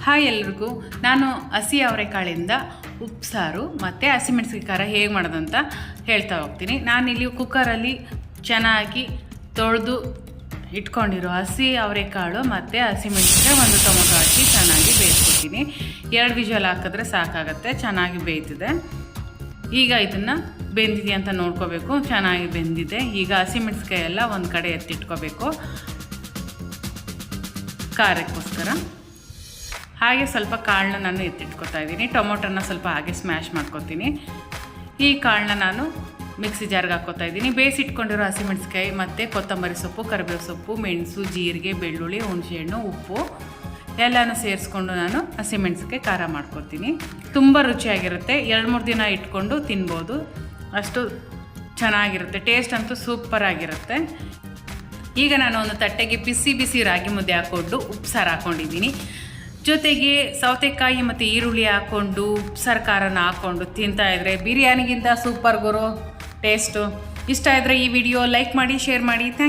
Hi ಎಲ್ರಿಗೂ, ನಾನು ಹಸಿ ಅವರೆಕಾಳಿಂದ ಉಪ್ಸಾರು ಮತ್ತು ಹಸಿಮೆಣಸಿನ ಖಾರ ಹೇಗೆ ಮಾಡೋದಂತ ಹೇಳ್ತಾ ಹೋಗ್ತೀನಿ. ನಾನಿಲ್ಲಿ ಕುಕ್ಕರಲ್ಲಿ ಚೆನ್ನಾಗಿ ತೊಳೆದು ಇಟ್ಕೊಂಡಿರೋ ಹಸಿ ಅವರೆಕಾಳು ಮತ್ತು ಹಸಿಮೆಣಸಿನಕಾಯಿ ಒಂದು ಟೊಮೊಟೊ ಹಾಕಿ ಚೆನ್ನಾಗಿ ಬೇಯಿಸ್ಕೊತೀನಿ. 2 ವಿಷಲ್ ಹಾಕಿದ್ರೆ ಸಾಕಾಗತ್ತೆ. ಚೆನ್ನಾಗಿ ಬೇಯ್ತಿದೆ. ಈಗ ಇದನ್ನು ಬೆಂದಿದೆ ಅಂತ ನೋಡ್ಕೋಬೇಕು. ಚೆನ್ನಾಗಿ ಬೆಂದಿದೆ. ಈಗ ಹಸಿಮೆಣಸಿನಕಾಯಿ ಎಲ್ಲ ಒಂದು ಕಡೆ ಎತ್ತಿಟ್ಕೋಬೇಕು ಖಾರಕ್ಕೋಸ್ಕರ. ಹಾಗೆ ಸ್ವಲ್ಪ ಕಾಳನ್ನ ನಾನು ಎತ್ತಿಟ್ಕೊತಾ ಇದ್ದೀನಿ. ಟೊಮೊಟೊನ ಸ್ವಲ್ಪ ಹಾಗೆ ಸ್ಮ್ಯಾಶ್ ಮಾಡ್ಕೊತೀನಿ. ಈ ಕಾಳನ್ನ ನಾನು ಮಿಕ್ಸಿ ಜಾರ್ಗೆ ಹಾಕ್ಕೋತಾ ಇದ್ದೀನಿ. ಬೇಯಿಸಿಟ್ಕೊಂಡಿರೋ ಹಸಿಮೆಣಸಿನಕಾಯಿ ಮತ್ತು ಕೊತ್ತಂಬರಿ ಸೊಪ್ಪು, ಕರಿಬೇವು ಸೊಪ್ಪು, ಮೆಣಸು, ಜೀರಿಗೆ, ಬೆಳ್ಳುಳ್ಳಿ, ಹುಣಸೆಹಣ್ಣು, ಉಪ್ಪು ಎಲ್ಲನೂ ಸೇರಿಸ್ಕೊಂಡು ನಾನು ಹಸಿಮೆಣಸಿನಕಾಯಿ ಖಾರ ಮಾಡ್ಕೊತೀನಿ. ತುಂಬ ರುಚಿಯಾಗಿರುತ್ತೆ. 2-3 ದಿನ ಇಟ್ಕೊಂಡು ತಿನ್ಬೋದು. ಅಷ್ಟು ಚೆನ್ನಾಗಿರುತ್ತೆ. ಟೇಸ್ಟ್ ಅಂತೂ ಸೂಪರಾಗಿರುತ್ತೆ. ಈಗ ನಾನು ಒಂದು ತಟ್ಟೆಗೆ ಬಿಸಿ ರಾಗಿ ಮುದ್ದೆ ಹಾಕ್ಕೊಂಡು ಉಪ್ಸಾರು ಹಾಕ್ಕೊಂಡಿದ್ದೀನಿ. ಜೊತೆಗೆ ಸೌತೆಕಾಯಿ ಮತ್ತು ಈರುಳ್ಳಿ ಹಾಕ್ಕೊಂಡು ಉಪ್ಸಾರು ಖಾರನ ಹಾಕ್ಕೊಂಡು ತಿಂತಾಯಿದ್ರೆ ಬಿರಿಯಾನಿಗಿಂತ ಸೂಪರ್ ಗುರು ಟೇಸ್ಟು. ಇಷ್ಟ ಇದ್ದರೆ ಈ ವಿಡಿಯೋ ಲೈಕ್ ಮಾಡಿ, ಶೇರ್ ಮಾಡಿ. Thank you.